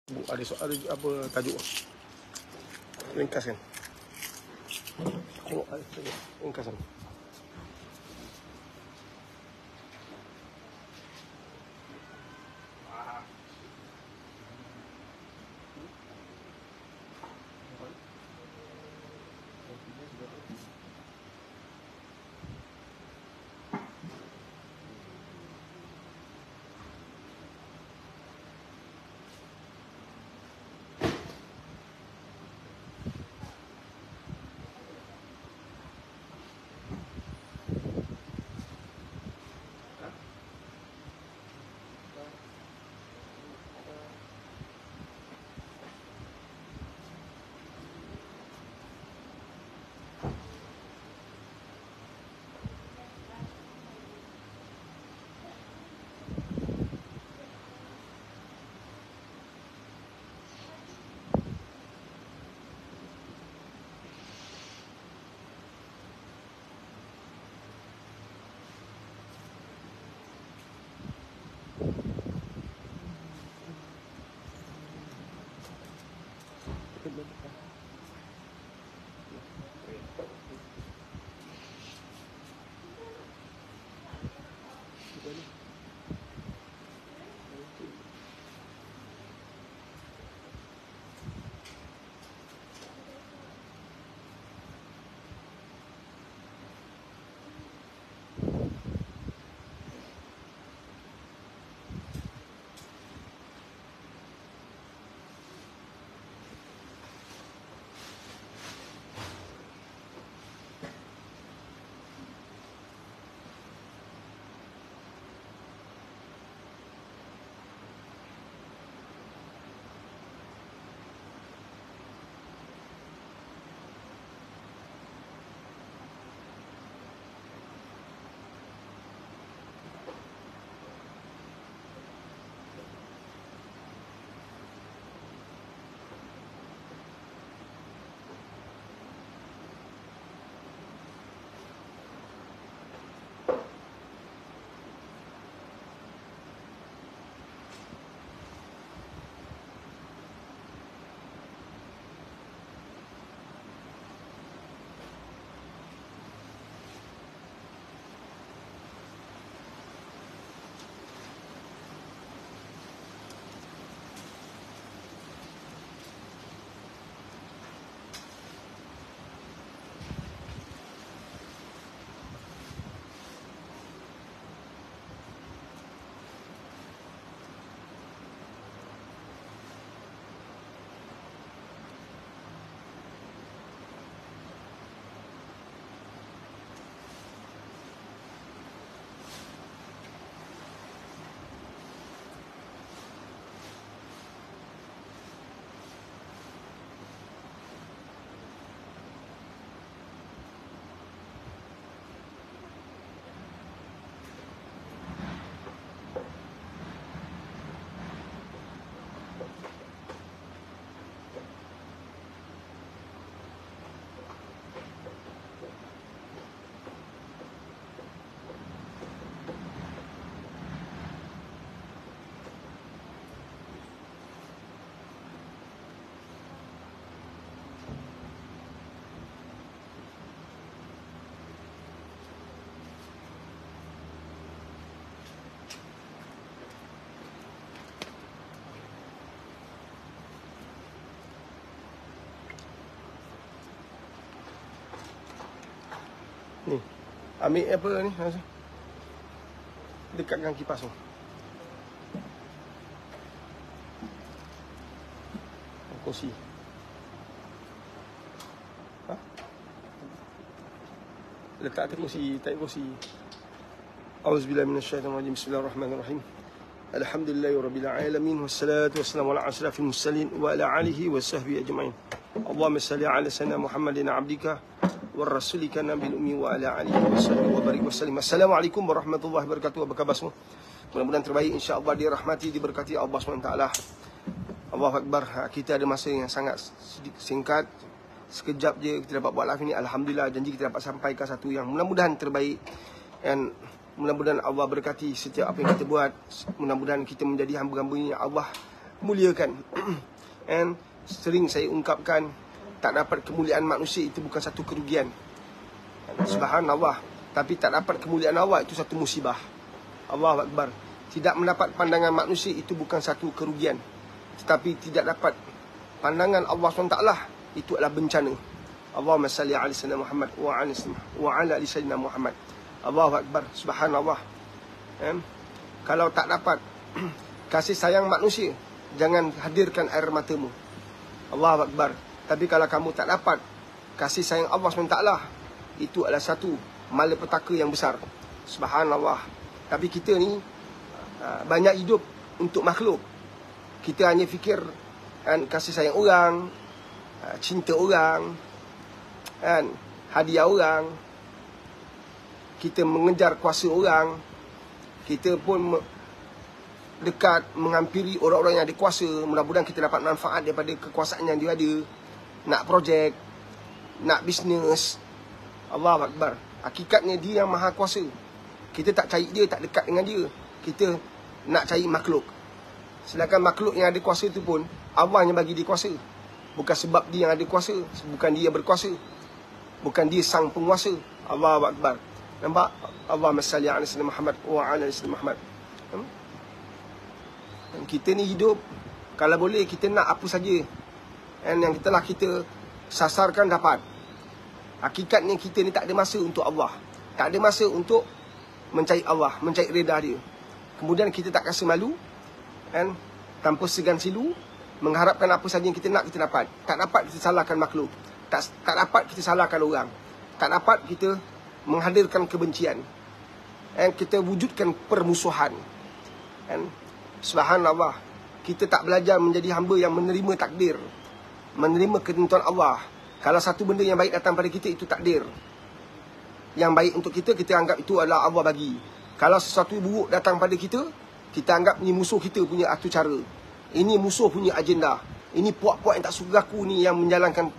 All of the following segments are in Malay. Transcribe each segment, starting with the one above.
Ada apa tajuk? Ringkas kan? Tengok ada tajuk ringkas kan? Ni, ambil apa ni? Dekatkan kipas tu. Kursi. Ha? Letak atas kursi, tak kursi. Auzubillahi minasyaitonir rajim. Bismillahirrahmanirrahim. Alhamdulillahirabbil alamin wassalatu wassalamu ala asyrafil mursalin wa ala alihi wa sahbihi ajma'in. Allahumma salli ala sayyidina Muhammadin abdika wa rasulika nabil ummi wa ala alihi wa sahbihi wa barik wa sallim. Assalamualaikum warahmatullahi wabarakatuh. Apa khabar semua? Mudah-mudahan terbaik, insya-Allah, dirahmati, diberkati Allah SWT. Allahu Akbar. Kita ada masa yang sangat singkat, sekejap je kita dapat buat live ni. Alhamdulillah, janji kita dapat sampaikan satu yang mudah-mudahan terbaik. Dan mudah-mudahan Allah berkati setiap apa yang kita buat. Mudah-mudahan kita menjadi hamba-hamba yang Allah muliakan. And sering saya ungkapkan, tak dapat kemuliaan manusia itu bukan satu kerugian. Subhanallah. Tapi tak dapat kemuliaan Allah itu satu musibah. Allahu Akbar. Tidak mendapat pandangan manusia itu bukan satu kerugian. Tetapi tidak dapat pandangan Allah SWT itu adalah bencana. Allahumma salli ala sayyidina Muhammad wa ala ali sayyidina Muhammad. Allahu Akbar. Subhanallah. Kalau tak dapat kasih sayang manusia, jangan hadirkan air matamu. Allahu Akbar. Tapi kalau kamu tak dapat kasih sayang Allah SWT, itu adalah satu malapetaka yang besar. Subhanallah. Tapi kita ni banyak hidup untuk makhluk. Kita hanya fikir kasih sayang orang, cinta orang, hadiah orang. Kita mengejar kuasa orang. Kita pun dekat menghampiri orang-orang yang ada kuasa. Mudah-mudahan kita dapat manfaat daripada kekuasaan yang dia ada. Nak projek, nak bisnes. Allahu Akbar. Hakikatnya dia yang maha kuasa. Kita tak cari dia, tak dekat dengan dia. Kita nak cari makhluk. Sedangkan makhluk yang ada kuasa tu pun Allah yang bagi dia kuasa. Bukan sebab dia yang ada kuasa, bukan dia berkuasa, bukan dia sang penguasa. Allahu Akbar. Nampak? Allahumma salli ala sayyidina Muhammad wa ala ali sayyidina Muhammad. Dan kita ni hidup, kalau boleh kita nak apa saja yang telah kita sasarkan dapat. Hakikatnya kita ni tak ada masa untuk Allah. Tak ada masa untuk mencari Allah, mencari reda dia. Kemudian kita tak rasa malu, tanpa segan silu, mengharapkan apa saja yang kita nak, kita dapat. Tak dapat kita salahkan makhluk. Tak dapat kita salahkan orang. Tak dapat kita menghadirkan kebencian. Kita wujudkan permusuhan. Subhanallah. Kita tak belajar menjadi hamba yang menerima takdir, menerima ketentuan Allah. Kalau satu benda yang baik datang pada kita, itu takdir. Yang baik untuk kita, kita anggap itu adalah Allah bagi. Kalau sesuatu buruk datang pada kita, kita anggap ini musuh kita punya atu cara. Ini musuh punya agenda. Ini puak-puak yang tak suka aku ni yang menjalankan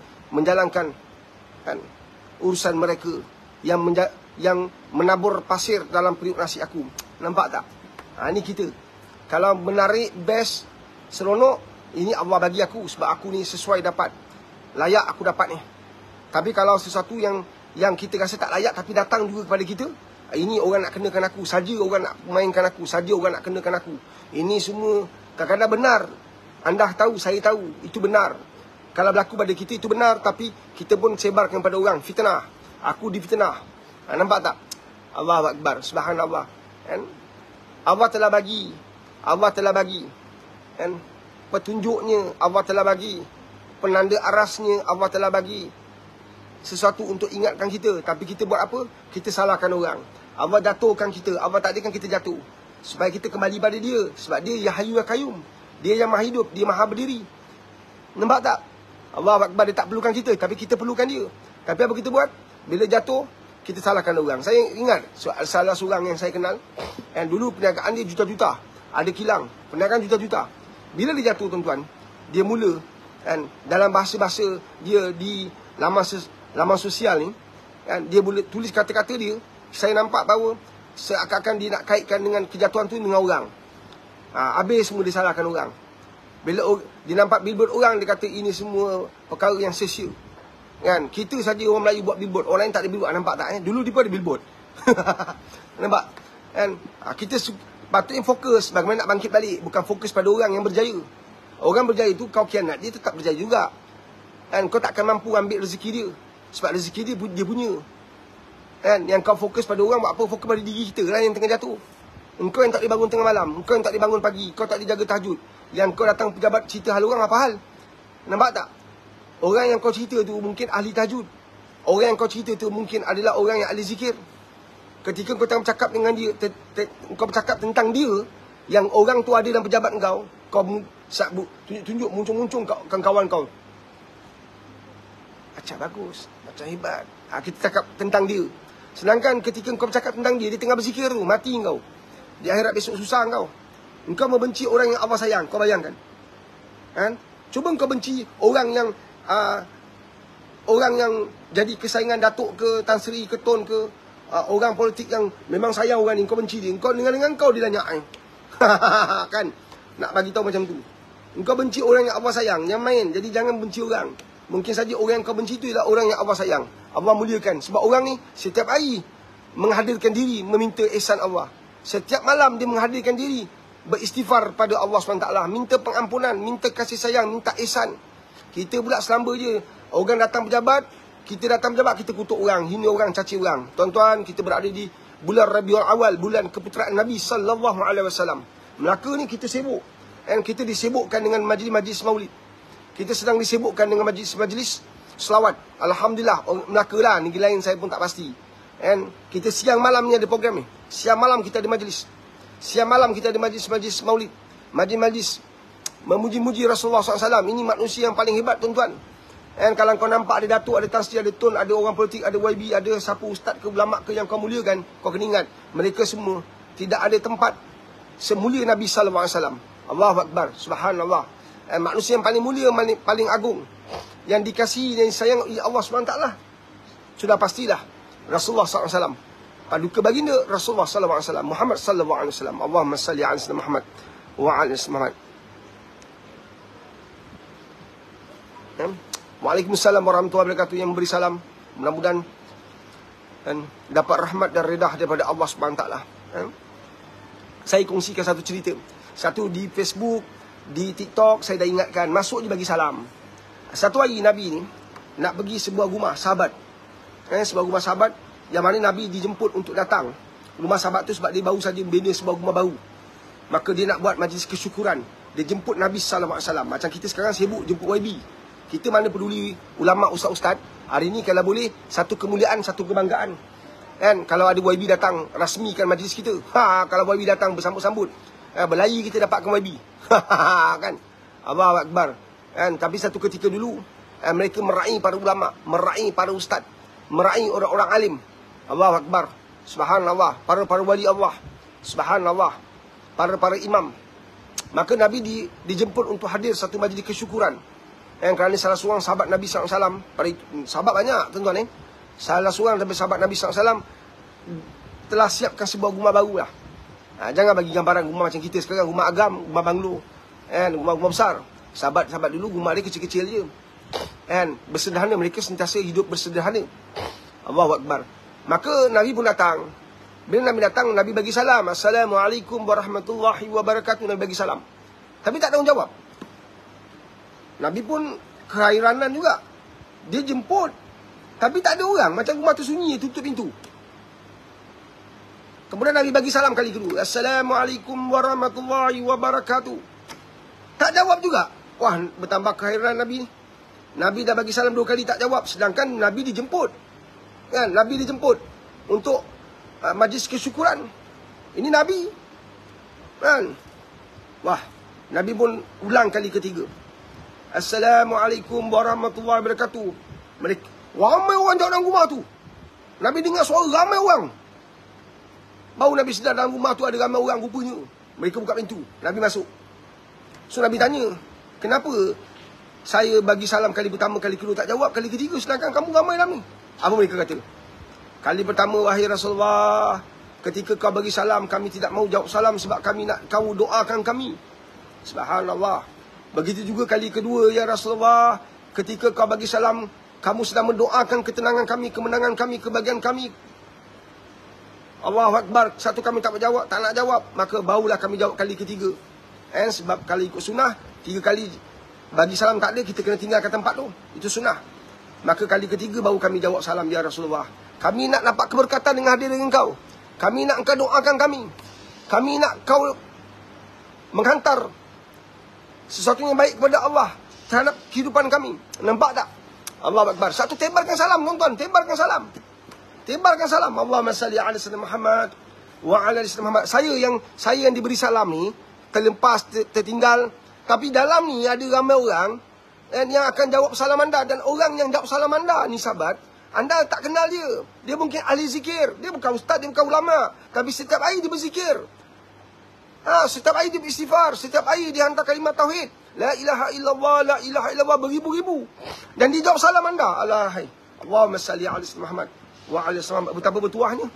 urusan mereka. Yang menabur pasir dalam periuk nasi aku. Nampak tak? Ini kita. Kalau menarik best, seronok, ini Allah bagi aku sebab aku ni sesuai dapat. Layak aku dapat ni. Tapi kalau sesuatu yang kita rasa tak layak tapi datang juga kepada kita, ini orang nak kenakan aku, saja orang nak mainkan aku, saja orang nak kenakan aku. Ini semua kadang-kadang benar. Anda tahu, saya tahu, itu benar. Kalau berlaku pada kita itu benar, tapi kita pun sebarkan pada orang, fitnah. Aku difitnah. Nampak tak? Allahu Akbar. Subhanallah. Allah telah bagi. Allah telah bagi. Petunjuknya Allah telah bagi. Penanda arasnya Allah telah bagi. Sesuatu untuk ingatkan kita. Tapi kita buat apa? Kita salahkan orang. Allah jatuhkan kita. Allah takdirkan kita jatuh. Supaya kita kembali pada dia. Sebab dia yang Hayyu wa Qayyum. Dia yang maha hidup. Dia maha berdiri. Nampak tak? Allah Akbar. Dia tak perlukan kita, tapi kita perlukan dia. Tapi apa kita buat? Bila jatuh, kita salahkan orang. Saya ingat salah seorang yang saya kenal, dulu perniagaan dia juta-juta. Ada kilang. Perniagaan juta-juta. Bila dia jatuh, tuan-tuan, dia mula dalam bahasa-bahasa dia di laman sosial ni, dia boleh tulis kata-kata dia. Saya nampak bahawa seakan-akan dia nak kaitkan dengan kejatuhan tu dengan orang. Habis semua disalahkan orang. Bila dia nampak billboard orang, dia kata ini semua perkara yang sia-sia. Kita saja orang Melayu buat billboard, orang lain tak ada billboard. Nampak tak? Dulu dia pun ada billboard. Nampak? Kita patutnya fokus bagaimana nak bangkit balik, bukan fokus pada orang yang berjaya. Orang berjaya tu kau khianat, dia tetap berjaya juga. Kau takkan mampu ambil rezeki dia, sebab rezeki dia punya. Yang kau fokus pada orang, buat apa? Fokus pada diri kita lah yang tengah jatuh. Engkau yang tak boleh bangun tengah malam, engkau yang tak boleh bangun pagi, kau tak boleh jaga tahajud. Yang kau datang pejabat cerita hal orang, apa hal? Nampak tak? Orang yang kau cerita tu mungkin ahli tahajud. Orang yang kau cerita tu mungkin adalah orang yang ahli zikir. Ketika kau tengah bercakap dengan dia, kau bercakap tentang dia, yang orang tu ada dalam pejabat kau tunjuk muncung-muncung kawan kau. Macam bagus, macam hebat. Kita cakap tentang dia. Sedangkan ketika kau bercakap tentang dia, dia tengah berzikir tu, mati kau. Di akhirat besok susah kau. Engkau membenci orang yang Allah sayang, kau bayangkan. Cuba kau benci orang yang jadi kesayangan Datuk ke, Tan Sri ke, Tun ke, orang politik yang memang sayang orang ni, kau benci dia. Kau dengan kau dia lanyak. Kan? Nak bagi tahu macam tu. Engkau benci orang yang Allah sayang, yang main. Jadi jangan benci orang. Mungkin saja orang yang kau benci itu ialah orang yang Allah sayang. Allah muliakan. Sebab orang ni setiap hari menghadirkan diri meminta ihsan Allah. Setiap malam dia menghadirkan diri beristighfar pada Allah SWT. Minta pengampunan, minta kasih sayang, minta ihsan. Kita pula selamba je. Orang datang pejabat, kita datang pejabat, kita kutuk orang, hina orang, caci orang. Tuan-tuan, kita berada di bulan Rabiul Awal, bulan keputeraan Nabi SAW. Melaka ni kita sibuk. Dan kita disibukkan dengan majlis-majlis maulid. Kita sedang disibukkan dengan majlis-majlis selawat. Alhamdulillah, Melaka lah, negeri lain saya pun tak pasti. And kita siang malam ni ada program ni. Siang malam kita ada majlis. Siang malam kita ada majlis-majlis maulid. Majlis-majlis memuji-muji Rasulullah SAW. Ini manusia yang paling hebat, tuan-tuan. And kalau kau nampak ada datuk, ada tansri, ada tun, ada orang politik, ada YB, ada siapa ustaz ke ulama ke yang kau muliakan, kau kena ingat, mereka semua tidak ada tempat semulia Nabi SAW. Allahu Akbar, subhanallah. Manusia yang paling mulia, paling agung, yang dikasihi dan disayang oleh Allah SWT, sudah pastilah Rasulullah SAW. Paduka baginda Rasulullah SAW, Muhammad SAW. Allahumma salli ala sayyidina Muhammad wa ala sayyidina Muhammad. Waalaikumsalam warahmatullahi wabarakatuh. Yang memberi salam, mudah-mudahan dan dapat rahmat dan redah daripada Allah SWT. Saya kongsikan satu cerita. Satu di Facebook, di TikTok, saya dah ingatkan, masuk je bagi salam. Satu hari Nabi ni nak pergi sebuah rumah sahabat. Sebuah rumah sahabat yang mana Nabi dijemput untuk datang. Rumah sahabat tu sebab dia baru saja bina sebuah rumah baru. Maka dia nak buat majlis kesyukuran. Dia jemput Nabi SAW. Macam kita sekarang sibuk jemput YB. Kita mana peduli ulama, ustaz-ustaz. Hari ni kalau boleh, satu kemuliaan, satu kebanggaan. Kan, kalau ada YB datang, rasmikan majlis kita. Kalau YB datang bersambut-sambut, berlari kita dapatkan YB. Kan, Allahu Akbar. Kan, tapi satu ketika dulu, mereka meraih para ulama, meraih para ustaz, meraih orang-orang alim. Allahu Akbar. Subhanallah. Para wali Allah. Subhanallah. Para imam. Maka Nabi dijemput untuk hadir satu majlis kesyukuran. Kerana salah seorang sahabat Nabi SAW, sahabat banyak tuan-tuan salah seorang daripada sahabat Nabi SAW telah siapkan sebuah rumah baru lah. Jangan bagi gambaran rumah macam kita sekarang, rumah agam, rumah banglo, rumah besar. Sahabat-sahabat dulu rumah dia kecil-kecil je. Bersederhana, mereka sentiasa hidup bersederhana. Allahu Akbar. Maka Nabi pun datang. Bila Nabi datang, Nabi bagi salam. Assalamualaikum warahmatullahi wabarakatuh. Nabi bagi salam. Tapi tak tahu jawab. Nabi pun kehairanan juga. Dia jemput, tapi tak ada orang. Macam rumah tu sunyi, tutup pintu. Kemudian Nabi bagi salam kali kedua. Assalamualaikum warahmatullahi wabarakatuh. Tak jawab juga. Wah, bertambah kehairanan Nabi. Nabi dah bagi salam 2 kali tak jawab. Sedangkan Nabi dijemput. Kan? Nabi dijemput untuk majlis kesyukuran. Ini Nabi. Kan? Wah, Nabi pun ulang kali ketiga. Assalamualaikum warahmatullahi wabarakatuh. Mereka, ramai orang dalam rumah tu. Nabi dengar suara ramai orang. Baru Nabi sedar dalam rumah tu ada ramai orang rupanya. Mereka buka pintu. Nabi masuk. So Nabi tanya, kenapa saya bagi salam kali pertama, kali kedua tak jawab, kali ketiga sedangkan kamu ramai dalam ni? Apa mereka kata? Kali pertama, wahai Rasulullah, ketika kau bagi salam, kami tidak mau jawab salam sebab kami nak kau doakan kami. Subhanallah. Begitu juga kali kedua, ya Rasulullah, ketika kau bagi salam, kamu sedang mendoakan ketenangan kami, kemenangan kami, kebahagiaan kami. Allahu Akbar. Satu kami tak berjawab, tak nak jawab, maka barulah kami jawab kali ketiga. Sebab kali ikut sunnah, 3 kali bagi salam tak ada, kita kena tinggalkan tempat tu. Itu sunnah. Maka kali ketiga baru kami jawab salam, ya Rasulullah. Kami nak dapat keberkatan dengan hadir dengan kau. Kami nak engkau doakan kami. Kami nak kau menghantar sesuatu yang baik kepada Allah terhadap kehidupan kami. Nampak tak? Allahu Akbar. Satu, tebarkan salam, tuan-tuan. Tebarkan salam. Tebarkan salam. Allahumma salli ala sayyidina Muhammad wa ala sayyidina Muhammad. Saya yang diberi salam ni terlepas, tertinggal. Tapi dalam ni ada ramai orang yang akan jawab salam anda. Dan orang yang jawab salam anda ni, sahabat, anda tak kenal dia. Dia mungkin ahli zikir. Dia bukan ustaz, dia bukan ulama. Tapi setiap hari dia berzikir. Setiap hari dia beristighfar. Setiap hari dia hantar kalimah tauhid. La ilaha illallah, la ilaha illallah, beribu-ribu. Dan dia jawab salam anda. Allahumma salli ala sayyidina Muhammad wa ala sayyidina Muhammad. Betapa bertuahnya.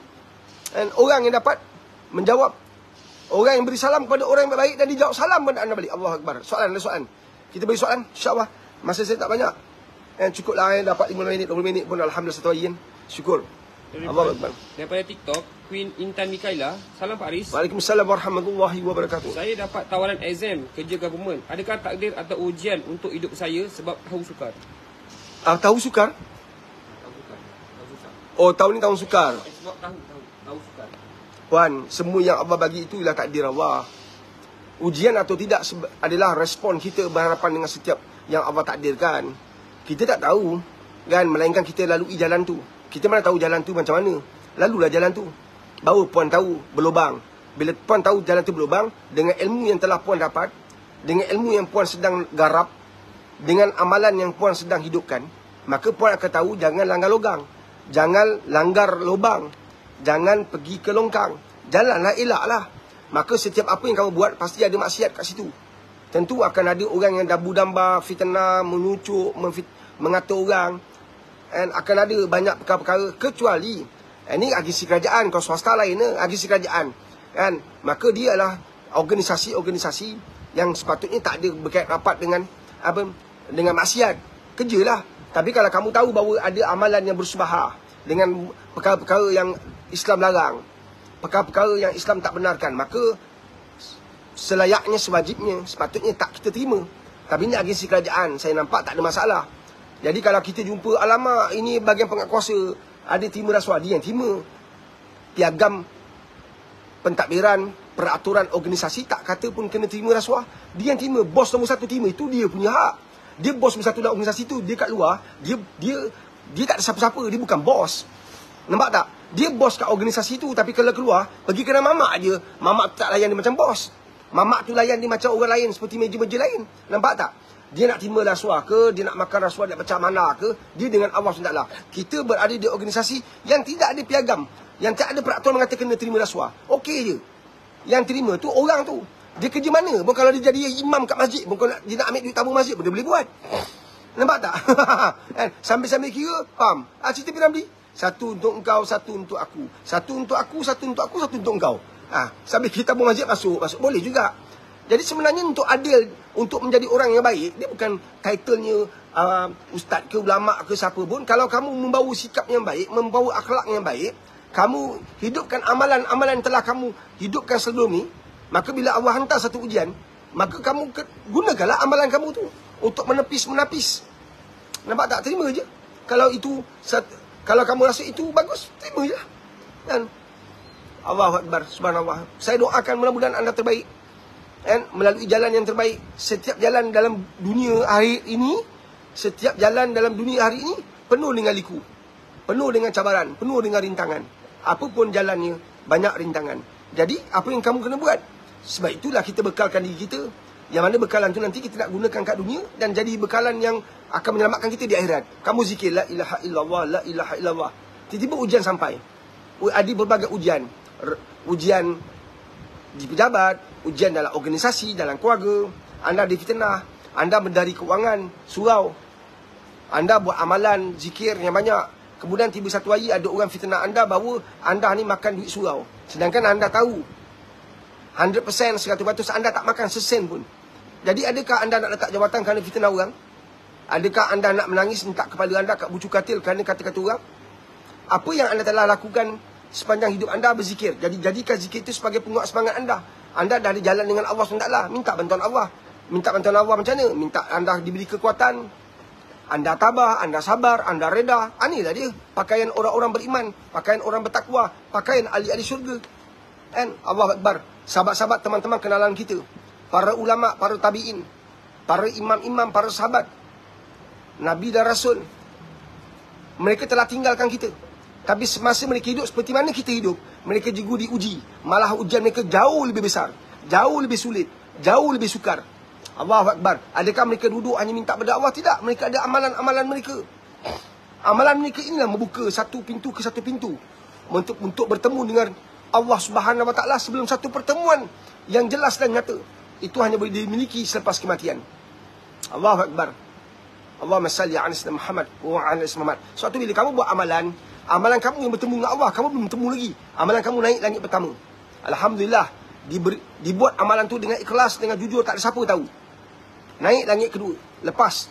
Dan orang yang dapat menjawab, Orang yang beri salam kepada orang yang baik dan dijawab salam kepada anda balik. Allahu Akbar. Soalan, ada soalan. Kita beri soalan, insya-Allah. Masa saya tak banyak. Cukuplah dapat 15 minit, 20 minit pun alhamdulillah satu hari kan. Syukur. Allahu Akbar. Daripada TikTok, Queen Intan Mikaela. Salam Pak Aris. Waalaikumsalam warahmatullahi wabarakatuh. Saya dapat tawaran exam kerja government. Adakah takdir atau ujian untuk hidup saya sebab tahu sukar? Tahu sukar? Oh, tahun ni tahun sukar. Sebab tahu sukar. Puan, semua yang Allah bagi itu ialah takdir Allah. Ujian atau tidak adalah respon kita berhadapan dengan setiap yang Allah takdirkan. Kita tak tahu kan, melainkan kita lalui jalan tu. Kita mana tahu jalan tu macam mana. Lalulah jalan tu. Baru puan tahu berlubang. Bila puan tahu jalan tu berlubang, dengan ilmu yang telah puan dapat, dengan ilmu yang puan sedang garap, dengan amalan yang puan sedang hidupkan, maka puan akan tahu jangan langgar logang. Jangan langgar lubang. Jangan pergi ke longkang. Jalanlah, elaklah. Maka setiap apa yang kamu buat pasti ada maksiat kat situ. Tentu akan ada orang yang dabu damba, fitnah, menyucuk, mengatur orang. Dan akan ada banyak perkara-perkara. Kecuali ini agensi kerajaan. Kalau swasta lain, agensi kerajaan kan? Maka dia adalah organisasi-organisasi yang sepatutnya tak ada berkait rapat dengan apa, dengan maksiat. Kerjalah. Tapi kalau kamu tahu bahawa ada amalan yang bersubahah dengan perkara-perkara yang Islam larang, perkara-perkara yang Islam tak benarkan, maka selayaknya, sewajibnya, sepatutnya tak kita terima. Tapi ini agensi kerajaan, saya nampak tak ada masalah. Jadi kalau kita jumpa, alamak ini bahagian penguatkuasa, ada terima rasuah, dia yang terima. Piagam pentadbiran, peraturan organisasi tak kata pun kena terima rasuah. Dia yang terima, bos nombor satu terima, itu dia punya hak. Dia bos nombor satu dalam organisasi tu, dia kat luar, dia tak ada siapa-siapa, dia bukan bos. Nampak tak? Dia bos kat organisasi tu, tapi kalau keluar, pergi kena mamak je. Mamak tak layan dia macam bos. Mamak tu layan dia macam orang lain, seperti meja-meja lain. Nampak tak? Dia nak terima rasuah ke, dia nak makan rasuah, dia macam mana ke, dia dengan Allah SWT. Kita berada di organisasi yang tidak ada piagam, yang tak ada peraturan mengatakan kena terima rasuah. Okey je. Yang terima tu orang tu. Dia kerja mana? Pun kalau dia jadi imam kat masjid, pun kalau dia nak ambil duit tabung masjid pun dia boleh buat. Nampak tak? Sambil-sambil kira, faham? Cerita Piramli. Satu untuk engkau, satu untuk aku. Satu untuk aku, satu untuk aku, satu untuk engkau. Sambil kita tabung masjid masuk. Boleh juga. Jadi sebenarnya untuk adil, untuk menjadi orang yang baik, dia bukan titlenya ustaz ke, ulama ke, siapa pun. Kalau kamu membawa sikap yang baik, membawa akhlak yang baik, kamu hidupkan amalan-amalan yang telah kamu hidupkan sebelum ni, maka bila Allah hantar satu ujian, maka kamu gunakanlah amalan kamu tu untuk menepis. Nampak tak? Terima je. Kalau kamu rasa itu bagus, terima je. Dan Allahu Akbar, subhanallah. Saya doakan mudah-mudahan anda terbaik. Dan melalui jalan yang terbaik. Setiap jalan dalam dunia hari ini, penuh dengan liku, penuh dengan cabaran, penuh dengan rintangan. Apapun jalannya, banyak rintangan. Jadi, apa yang kamu kena buat? Sebab itulah kita bekalkan diri kita. Yang mana bekalan tu nanti kita nak gunakan kat dunia dan jadi bekalan yang akan menyelamatkan kita di akhirat. Kamu zikir la ilaha illallah, la ilaha illallah. Tiba-tiba ujian sampai. Ada berbagai ujian. Ujian di pejabat, ujian dalam organisasi, dalam keluarga. Anda difitnah, anda mendari kewangan, surau. Anda buat amalan, zikir yang banyak. Kemudian tiba satu hari ada orang fitnah anda bahawa anda ni makan duit surau. Sedangkan anda tahu 100%, 100% anda tak makan sesen pun. Jadi adakah anda nak letak jawatan kerana fitnah orang? Adakah anda nak menangis minta kepala anda kat bucu katil kerana kata-kata orang? Apa yang anda telah lakukan sepanjang hidup anda berzikir? Jadi jadikan zikir itu sebagai penguat semangat anda. Anda dah ada jalan dengan Allah SWT. Minta bantuan Allah. Minta bantuan Allah macam mana? Minta anda diberi kekuatan. Anda tabah, anda sabar, anda reda. Inilah dia pakaian orang-orang beriman, pakaian orang bertakwa, pakaian ahli-ahli syurga. And Allahu Akbar. Sahabat-sahabat, teman-teman kenalan kita, para ulama, para tabi'in, para imam-imam, para sahabat, Nabi dan Rasul, mereka telah tinggalkan kita. Tapi semasa mereka hidup seperti mana kita hidup, mereka juga diuji. Malah ujian mereka jauh lebih besar, jauh lebih sulit, jauh lebih sukar. Allahu Akbar. Adakah mereka duduk hanya minta pada Allah? Tidak. Mereka ada amalan-amalan mereka. Amalan mereka inilah membuka satu pintu ke satu pintu untuk bertemu dengan Allah Subhanahu Wa Taala sebelum satu pertemuan yang jelas dan nyata. Itu hanya boleh dimiliki selepas kematian. Allahu Akbar. Allahumma salli ala sayyidina Muhammad wa ala ali Muhammad. Suatu bila kamu buat amalan, amalan kamu yang bertemu dengan Allah, kamu belum bertemu lagi. Amalan kamu naik langit pertama. Alhamdulillah. dibuat amalan tu dengan ikhlas, dengan jujur, tak ada siapa tahu. Naik langit kedua, lepas.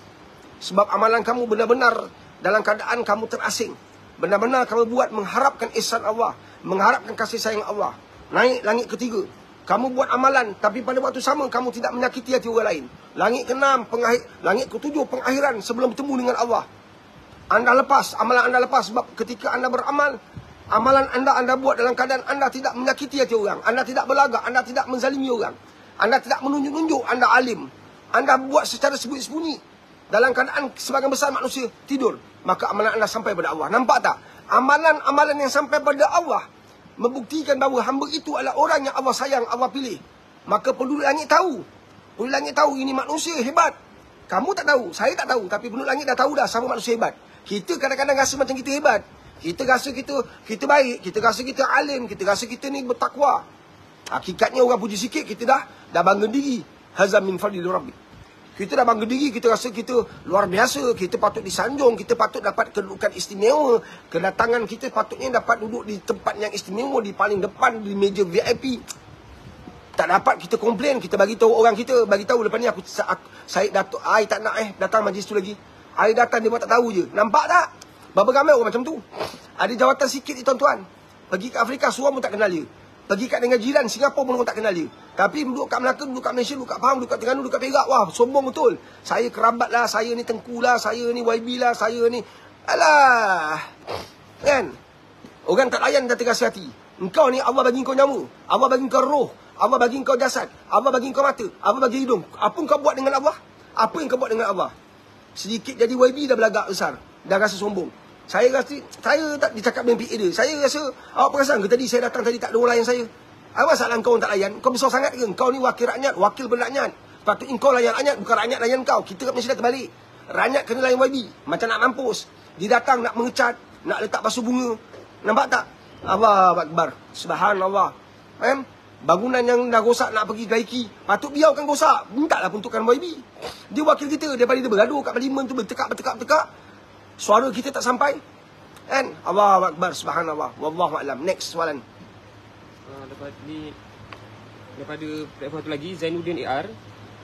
Sebab amalan kamu benar-benar dalam keadaan kamu terasing. Benar-benar kamu buat mengharapkan ihsan Allah, mengharapkan kasih sayang Allah. Naik langit ketiga, kamu buat amalan, tapi pada waktu sama kamu tidak menyakiti hati orang lain. Langit keenam, langit ketujuh, pengakhiran sebelum bertemu dengan Allah. Anda lepas, amalan anda lepas. Sebab ketika anda beramal, amalan anda buat dalam keadaan anda tidak menyakiti hati orang. Anda tidak berlagak, anda tidak menzalimi orang. Anda tidak menunjuk-nunjuk, anda alim. Anda buat secara sembunyi-sembunyi. Dalam keadaan sebagian besar manusia tidur, maka amalan anda sampai pada Allah. Nampak tak? Amalan-amalan yang sampai pada Allah membuktikan bahawa hamba itu adalah orang yang Allah sayang, Allah pilih. Maka penduduk langit tahu. Penduduk langit tahu ini manusia hebat. Kamu tak tahu, saya tak tahu, tapi penduduk langit dah tahu dah siapa manusia hebat. Kita kadang-kadang rasa macam kita hebat. Kita rasa kita baik, kita rasa kita alim, kita rasa kita ni bertakwa. Hakikatnya orang puji sikit, kita dah bangga diri. Hazam min fadli rabbi. Kita dah bangga diri, kita rasa kita luar biasa, kita patut disanjung, kita patut dapat kedudukan istimewa. Kedatangan kita patutnya dapat duduk di tempat yang istimewa, di paling depan, di meja VIP. Tak dapat kita komplain, kita bagi tahu orang kita, bagi tahu lepas ni saya Datuk I tak nak datang majlis tu lagi. I datang dia buat tak tahu je. Nampak tak? Berapa ramai orang macam tu? Ada jawatan sikit ni tuan-tuan. Pergi ke Afrika, suam pun tak kenal dia. Pergi kat dengan jiran Singapura pun orang tak kenal dia. Tapi duduk kat Melaka, duduk kat Malaysia, duduk kat Pahang, duduk kat Terengganu, duduk kat Perak. Wah, sombong betul. Saya kerabat lah, saya ni Tengku lah, saya ni YB lah, saya ni... Alah. Kan? Orang tak layan kata kasih hati. Engkau ni Allah bagi kau nyawa. Allah bagi kau roh. Allah bagi kau jasad. Allah bagi kau mata. Allah bagi hidung. Apa kau buat dengan Allah? Apa yang kau buat dengan Allah? Sedikit jadi YB dah belagak besar. Dah rasa sombong. Saya tak dicakap dengan PA dia. Saya rasa, awak perasan ke tadi saya datang tadi tak ada orang layan saya? Apa masalah kau tak layan? Kau besar sangat ke? Kau ni wakil rakyat, wakil berakyat. Patutnya kau layan rakyat, bukan rakyat layan kau. Kita kat Malaysia dah terbalik. Rakyat kena layan YB. Macam nak mampus. Dia datang nak mengecat, nak letak basuh bunga. Nampak tak? Allahu Akbar. Subhanallah. Bangunan yang dah rosak nak pergi perbaiki. Patut biarkan rosak. Mintalah peruntukan YB. Dia wakil kita. Daripada dia bergaduh kat parlimen tu, bertekak. Suara kita tak sampai. Kan? Allahu Akbar. Subhanallah. Wallahu a'lam. Next soalan. Daripada platform tu lagi, Zainuddin AR.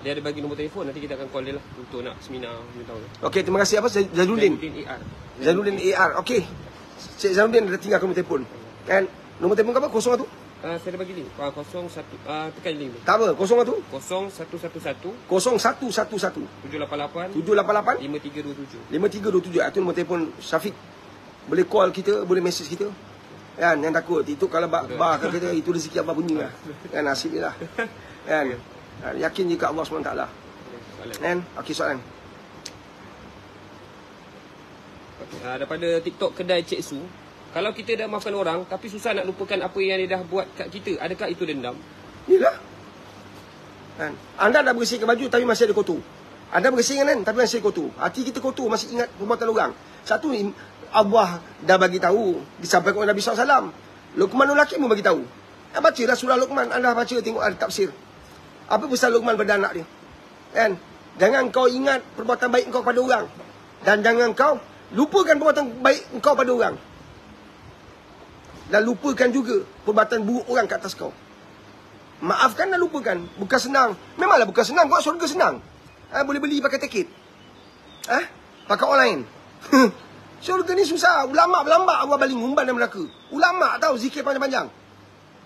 Dia ada bagi nombor telefon. Nanti kita akan call dia lah untuk nak seminar. Okey, terima kasih. Apa? Zainuddin AR. Zainuddin AR. Okey. Cik Zainuddin dah tinggal nombor telefon. Kan? Nombor telefon apa? 01? Saya dah bagi link. 01 tekan link tu. Tak apa. 01? 0111 0111 788 788 5327. 5327. Itu nombor telefon Syafiq. Boleh call kita, boleh message kita. Kan, yang takut itu kalau bar kan kita itu rezeki Allah bunyi lah. Kan, nasib dia lah. Kan. Yakin je kat Allah SWT. Kan? Okey, soalan. Daripada TikTok kedai Cik Su. Kalau kita dah maafkan orang tapi susah nak lupakan apa yang dia dah buat kat kita, adakah itu dendam? Yalah. Kan? Anda dah bersihkan baju tapi masih ada kotor. Anda bersihkan kan tapi masih kotor. Hati kita kotor, masih ingat perbuatan orang. Satu ni Allah dah bagi tahu, disampaikan oleh Nabi SAW. Luqmanul Hakim pun bagi tahu. Bacalah surah Luqman, anda baca tengok ada tafsir. Apa pesan Luqman pada anak dia? Kan? Jangan kau ingat perbuatan baik kau pada orang, dan jangan kau lupakan perbuatan baik kau pada orang. Dan lupakan juga perbuatan buruk orang kat atas kau. Maafkan dan lupakan. Bukan senang. Memanglah bukan senang. Kau syurga senang. Boleh beli pakai tiket. Pakai online. Syurga ni susah. Ulama' berlambak Allah baling umban dan neraka. Ulama' tahu zikir panjang-panjang.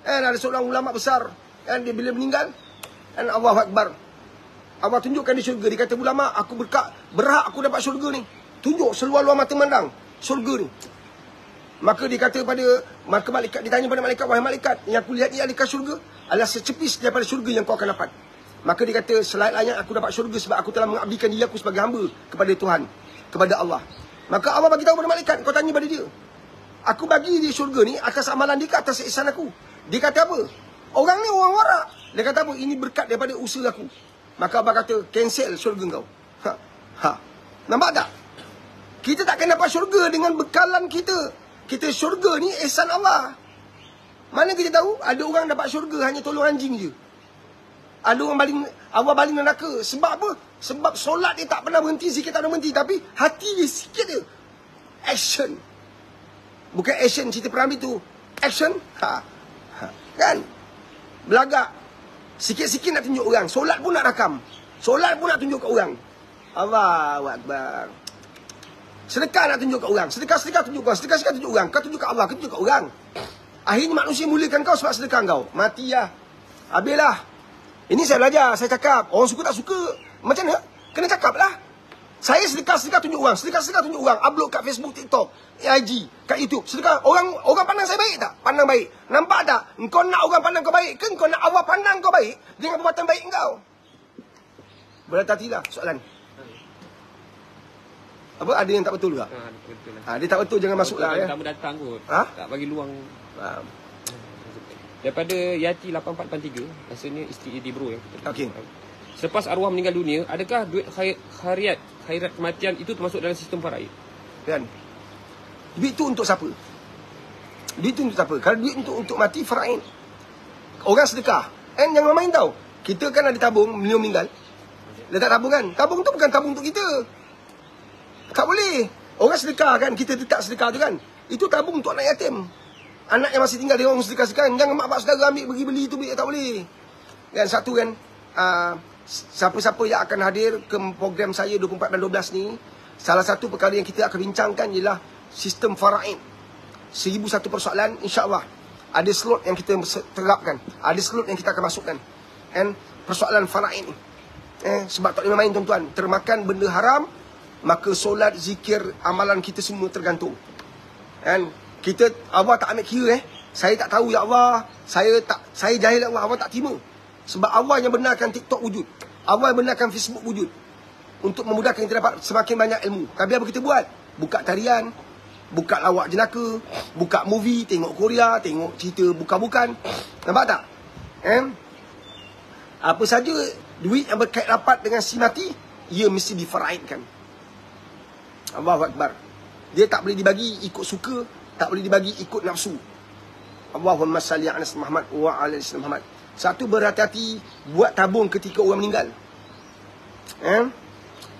Ada seorang ulama' besar. Dia bila meninggal. Allahu Akbar. Allah tunjukkan di syurga. Dia kata ulama', aku berhak aku dapat syurga ni. Tunjuk seluar-luar mata memandang syurga ni. Maka dia kata maka malaikat ditanya pada malaikat, wahai malaikat, yang aku lihat ni adakah syurga? Adalah secepis daripada syurga yang kau akan dapat. Maka dia kata, selain-lainnya aku dapat syurga sebab aku telah mengabdikan diri aku sebagai hamba kepada Tuhan, kepada Allah. Maka Allah bagi tahu pada malaikat, kau tanya pada dia. Aku bagi dia syurga ni atas amalan dia ke atas ihsan aku. Dia kata apa? Orang ni orang warak. Dia kata apa? Ini berkat daripada usaha aku. Maka Allah kata, cancel syurga kau. Nampak tak? Kita takkan dapat syurga dengan bekalan kita. Kita syurga ni ihsan Allah. Mana kita tahu? Ada orang dapat syurga hanya tolong anjing je. Ada orang Allah baling neraka. Sebab apa? Sebab solat dia tak pernah berhenti, zikir tak pernah berhenti. Tapi hati dia sikit dia. Action. Bukan action cerita Perambi tu. Action. Kan? Belagak. Sikit-sikit nak tunjuk orang. Solat pun nak rakam. Solat pun nak tunjuk kat orang. Allahu Akbar. Sedekah nak tunjuk kat orang. Sedekah-sedekah tunjuk kat orang. Sedekah-sedekah tunjuk orang. Kau tunjuk kat Allah, kau tunjuk kat orang. Akhirnya manusia mulakan kau sebab sedekah kau. Mati lah. Habislah. Ini saya belajar, saya cakap. Orang suka tak suka. Macam mana? Kena cakap lah. Saya sedekah-sedekah tunjuk orang. Sedekah-sedekah tunjuk orang. Upload kat Facebook, TikTok, IG, kat YouTube. Sedekah. Orang pandang saya baik tak? Pandang baik. Nampak tak? Engkau nak orang pandang kau baik ke? Engkau nak Allah pandang kau baik dengan perbuatan baik engkau? Berhati-hatilah soalan. Apa? Ada yang tak betul juga? Betul lah. Dia tak betul, jangan masuk lah ya. Tamu datang kot. Tak bagi luang. Daripada Yati 8483, rasanya isteri Eddie Bro yang kita. Okey. Selepas arwah meninggal dunia, adakah duit khairat kematian itu termasuk dalam sistem faraid? Kan? Duit tu untuk siapa? Duit tu untuk siapa? Kalau duit untuk mati, faraid. Orang sedekah. Jangan main tau. Kita kan ada tabung, beliau meninggal. Letak tabung kan? Tabung tu bukan tabung untuk kita. Tak boleh. Orang sedekah kan, kita letak sedekah tu kan. Itu tabung untuk anak yatim. Anak yang masih tinggal, dia orang sedekah-sedekah. Jangan mak bapak saudara ambil pergi beli tu, tak boleh. Dan satu kan, siapa-siapa yang akan hadir ke program saya 24 dan 12 ni, salah satu perkara yang kita akan bincangkan ialah sistem faraid. 1001 persoalan, insya-Allah. Ada slot yang kita terapkan. Ada slot yang kita akan masukkan. And persoalan faraid ni. Sebab tak boleh main tuan-tuan. Termakan benda haram, maka solat, zikir, amalan kita semua tergantung. And kita, Allah tak ambil kira saya tak tahu ya Allah, saya jahil ya Allah, Allah tak terima. Sebab Allah yang benarkan TikTok wujud. Allah yang benarkan Facebook wujud. Untuk memudahkan kita dapat semakin banyak ilmu. Tapi apa kita buat? Buka tarian, buka lawak jenaka, buka movie, tengok Korea, tengok cerita bukan-bukan. Nampak tak? Apa saja duit yang berkait rapat dengan si mati, ia mesti difaraidkan. Allahu Akbar. Dia tak boleh dibagi ikut suka, tak boleh dibagi ikut nafsu. Allahumma salli ala Muhammad wa ala Muhammad. Satu, berhati-hati buat tabung ketika orang meninggal.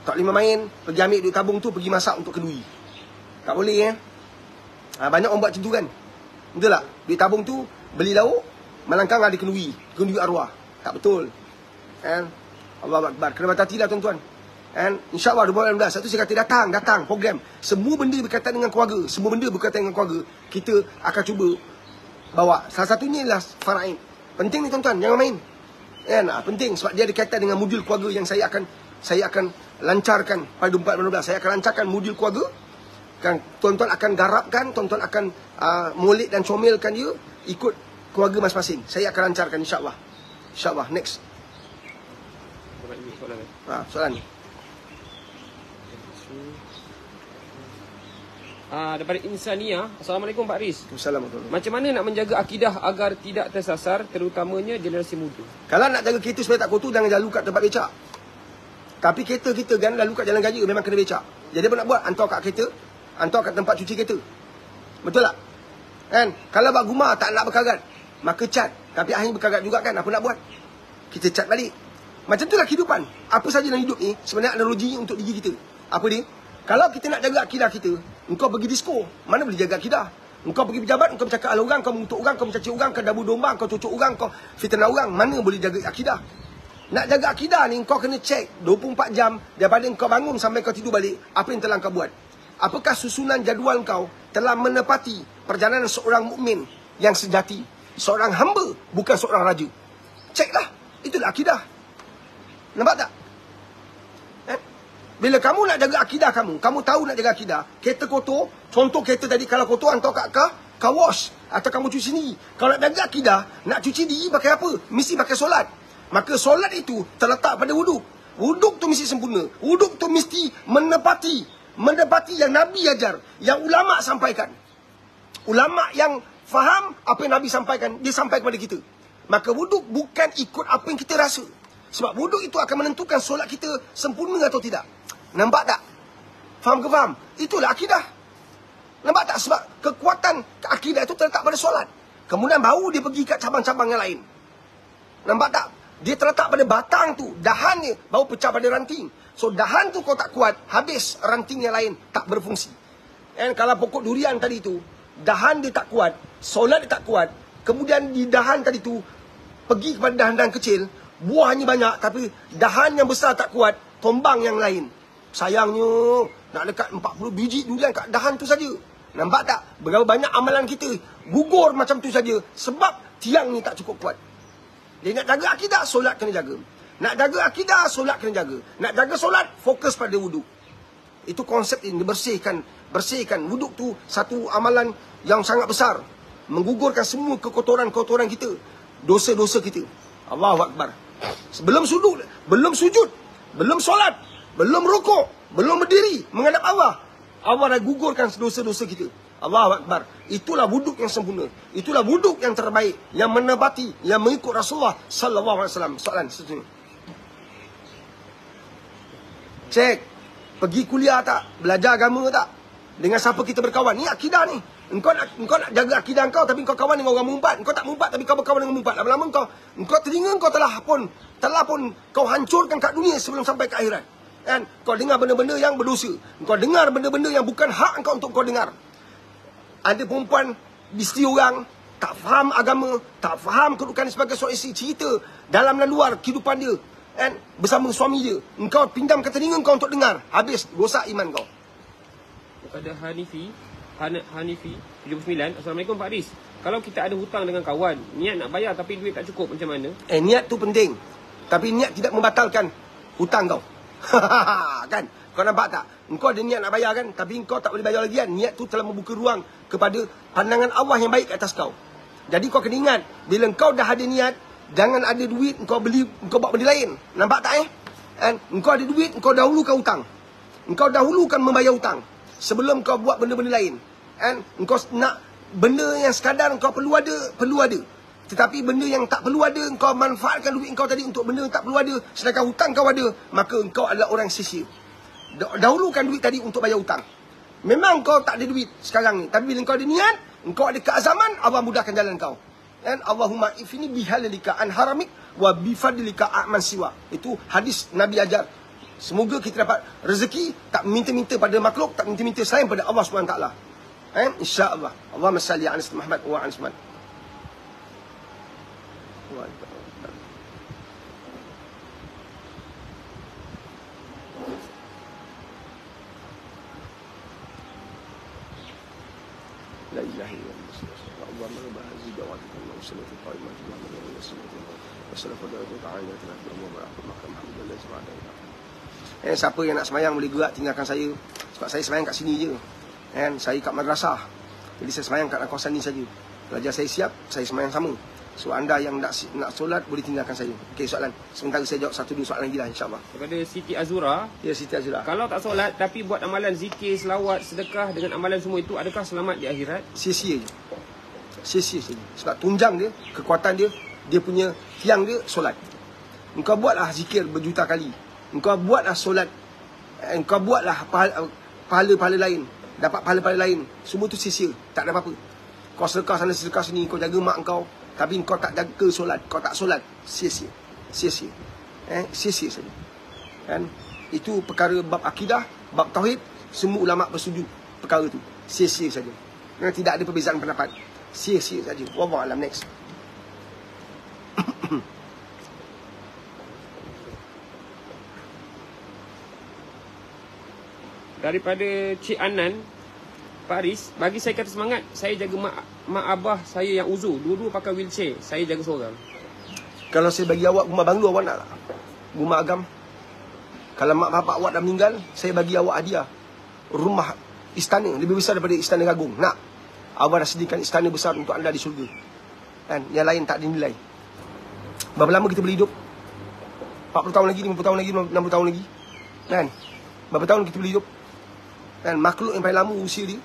Tak boleh main, pergi ambil duit tabung tu, pergi masak untuk kenduri. Tak boleh banyak orang buat macam tu kan. Betul tak? Duit tabung tu, beli lauk, malangkang ada kenduri arwah. Tak betul. Allahu Akbar. Kena berhati-hatilah tuan-tuan. InsyaAllah 2016 satu saya kata datang program. Semua benda berkaitan dengan keluarga. Semua benda berkaitan dengan keluarga. Kita akan cuba bawa. Salah satunya ialah faraid. Penting ni tuan-tuan, jangan main. Penting sebab dia ada kaitan dengan modul keluarga yang saya akan lancarkan pada 2016. Saya akan lancarkan modul keluarga. Kan tuan-tuan akan garapkan, tuan-tuan akan molek dan comelkan dia ikut keluarga masing-masing. Saya akan lancarkan insya-Allah. InsyaAllah. Next. Soalan ni. Daripada Insania. Assalamualaikum Pak Riz. Assalamualaikum. Macam mana nak menjaga akidah agar tidak tersasar, terutamanya generasi muda? Kalau nak jaga kereta supaya tak kotor, jangan lalu kat tempat becak. Tapi kereta kita kan lalu kat jalan raya memang kena becak. Jadi apa nak buat? Hantar kat kereta, hantar kat tempat cuci kereta. Betul tak? Kan? Kalau buat gumar tak nak berkarat, maka cat. Tapi akhirnya berkarat juga kan? Apa nak buat? Kita cat balik. Macam itulah kehidupan. Apa saja dalam hidup ni sebenarnya analogi untuk diri kita. Apa dia? Kalau kita nak jaga akidah kita, engkau pergi disco, mana boleh jaga akidah? Engkau pergi pejabat, engkau bercakap ala orang, kau mengutuk orang, kau mencaci orang, kau dabu domba, kau cocok orang, kau fitnah orang, mana boleh jaga akidah? Nak jaga akidah ni, engkau kena cek 24 jam daripada engkau bangun sampai kau tidur balik, apa yang telah kau buat? Apakah susunan jadual kau telah menepati perjalanan seorang mukmin yang sejati, seorang hamba, bukan seorang raja? Ceklah, itulah akidah. Nampak tak? Bila kamu nak jaga akidah kamu tahu nak jaga akidah, kereta kotor, contoh kereta tadi kalau kotor hantar kat car wash atau kamu cuci sendiri. Kalau nak jaga akidah, nak cuci diri pakai apa? Mesti pakai solat. Maka solat itu terletak pada wuduk. Wuduk tu mesti sempurna. Wuduk tu mesti menepati yang Nabi ajar, yang ulama sampaikan. Ulama yang faham apa yang Nabi sampaikan, dia sampai kepada kita. Maka wuduk bukan ikut apa yang kita rasa. Sebab wuduk itu akan menentukan solat kita sempurna atau tidak. Nampak tak? Faham ke faham? Itulah akidah. Nampak tak? Sebab kekuatan akidah itu terletak pada solat. Kemudian baru dia pergi kat cabang-cabang yang lain. Nampak tak? Dia terletak pada batang tu. Dahan ni baru pecah pada ranting. So dahan tu kau tak kuat, habis ranting yang lain tak berfungsi. And kalau pokok durian tadi tu, dahan dia tak kuat, solat dia tak kuat, kemudian di dahan tadi tu pergi kepada dahan-dahan kecil, buahnya banyak tapi dahan yang besar tak kuat, tombang yang lain. Sayangnya nak dekat 40 biji durian kat dahan tu saja. Nampak tak? Berapa banyak amalan kita gugur macam tu saja sebab tiang ni tak cukup kuat. Dia nak jaga akidah, solat kena jaga. Nak jaga akidah, solat kena jaga. Nak jaga solat, fokus pada wuduk. Itu konsep ini, bersihkan. Wuduk tu satu amalan yang sangat besar. Menggugurkan semua kekotoran-kotoran kita, dosa-dosa kita. Allahu Akbar. Belum sujud, belum solat, belum rukuk, belum berdiri menghadap Allah. Allah dah gugurkan dosa-dosa kita. Allahu Akbar. Itulah wuduk yang sempurna. Itulah wuduk yang terbaik, yang menepati, yang mengikut Rasulullah sallallahu alaihi wasallam. Soalan seterusnya. Cek, pergi kuliah tak? Belajar agama tak? Dengan siapa kita berkawan? Ni akidah ni. Engkau nak jaga akidah engkau tapi engkau kawan dengan orang mengumpat. Engkau tak mengumpat tapi kau berkawan dengan mengumpat. Lama-lama engkau telinga engkau telah pun kau hancurkan kat dunia sebelum sampai ke akhirat. Kan? Kau dengar benda-benda yang berdosa. Kau dengar benda-benda yang bukan hak engkau untuk kau dengar. Ada perempuan, isteri orang, tak faham agama, tak faham kedudukan sebagai seorang isteri, cerita dalam dan luar kehidupan dia, kan? Bersama suami dia. Engkau pindamkan telinga engkau untuk dengar. Habis rosak iman kau. Kepada Hanifi 79, Assalamualaikum Pak Haris. Kalau kita ada hutang dengan kawan, niat nak bayar tapi duit tak cukup, macam mana? Niat tu penting. Tapi niat tidak membatalkan hutang kau. Kan? Kau nampak tak? Engkau ada niat nak bayar kan? Tapi engkau tak boleh bayar lagi kan? Niat tu telah membuka ruang kepada pandangan Allah yang baik atas kau. Jadi kau kena ingat, bila engkau dah ada niat, jangan ada duit engkau buat benda lain. Nampak tak kan? Engkau ada duit, engkau dahulukan hutang. Engkau dahulukan membayar hutang sebelum kau buat benda-benda lain. Engkau nak benda yang sekadar engkau perlu ada. Tetapi benda yang tak perlu ada, engkau manfaatkan duit engkau tadi untuk benda yang tak perlu ada, sedangkan hutang kau ada, maka engkau adalah orang sia-sia. Dahulukan duit tadi untuk bayar hutang. Memang kau tak ada duit sekarang ni, tapi bila kau ada niat, engkau ada keazaman, Allah mudahkan jalan kau. Allahumma ifini bihalalika an haramik wa bifadlika a'man siwa. Itu hadis Nabi ajar. Semoga kita dapat rezeki, tak minta-minta pada makhluk, tak minta-minta selain pada Allah SWT. InsyaAllah. Allahumma salli ala Muhammad wa ala Muhammad. La ilaha illallah. Allahumma rabbana zidawatuka wa salatu qaimah wa siapa yang nak semayang boleh gerak tinggalkan saya. Sebab saya semayang kat sini je. Saya kat madrasah. Jadi saya semayang kat kawasan ni saja. Pelajar saya siap, saya semayang sama. So anda yang nak solat boleh tinggalkan saya. Okey, soalan. Sementara saya jawab satu dua soalan lagi lah, insyaAllah. Kepada Siti Azura. Ya, Siti Azura. Kalau tak solat tapi buat amalan zikir, selawat, sedekah dengan amalan semua itu, adakah selamat di akhirat? Sia-sia je. Sia-sia saja. Sebab tunjang dia, kekuatan dia, dia punya tiang dia, solat. Engkau buatlah zikir berjuta kali. Engkau buatlah solat. Engkau buatlah pahala-pahala lain. Dapat pahala-pahala lain. Semua tu sia-sia. Tak ada apa-apa. Kau sedekah sana, sedekah sini. Kau jaga mak kau. Tapi kau tak jaga solat. Kau tak solat. Sia-sia. Sia-sia. Sia-sia saja. Itu perkara bab akidah, bab tauhid. Semua ulama' bersetuju perkara tu. Sia-sia saja. Tidak ada perbezaan pendapat. Sia-sia saja. Wallahu a'lam. Next. Daripada Cik Anan, Pak Haris, bagi saya kata semangat, saya jaga mak abah saya yang uzur. Dua-dua pakai wheelchair. Saya jaga seorang. Kalau saya bagi awak rumah banglo, awak nak tak? Rumah agam. Kalau mak bapak awak dah meninggal, saya bagi awak hadiah rumah istana lebih besar daripada istana Agung. Nak? Awak dah sediakan istana besar untuk anda di syurga. Yang lain tak dinilai. Berapa lama kita boleh hidup? 40 tahun lagi, 50 tahun lagi, 60 tahun lagi. Berapa tahun kita boleh hidup? Makhluk yang paling lama usia dia